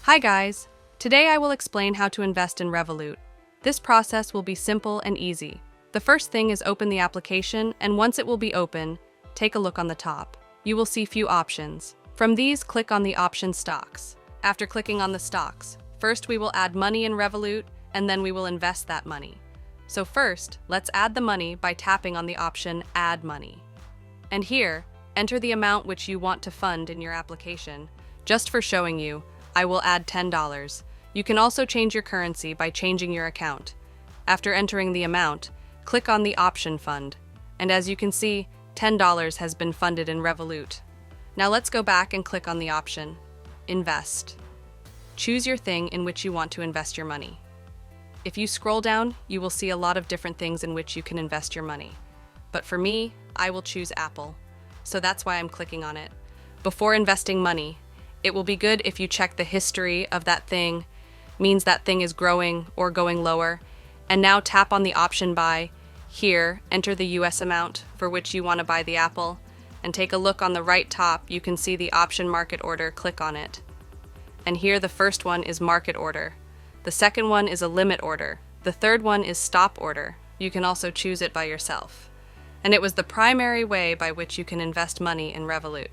Hi guys! Today I will explain how to invest in Revolut. This process will be simple and easy. The first thing is open the application, and once it will be open, take a look on the top. You will see few options. From these, click on the option stocks. After clicking on the stocks, first we will add money in Revolut, and then we will invest that money. So first, let's add the money by tapping on the option Add Money. And here, enter the amount which you want to fund in your application. Just for showing you, I will add $10. You can also change your currency by changing your account. After entering the amount, click on the option fund. And as you can see, $10 has been funded in Revolut. Now let's go back and click on the option Invest. Choose your thing in which you want to invest your money. If you scroll down, you will see a lot of different things in which you can invest your money. But for me, I will choose Apple. So that's why I'm clicking on it. Before investing money, it will be good if you check the history of that thing, means that thing is growing or going lower, and now tap on the option Buy. Here, enter the US amount for which you want to buy the Apple, and take a look on the right top, you can see the option market order, click on it. And here the first one is market order. The second one is a limit order. The third one is stop order. You can also choose it by yourself. And it was the primary way by which you can invest money in Revolut.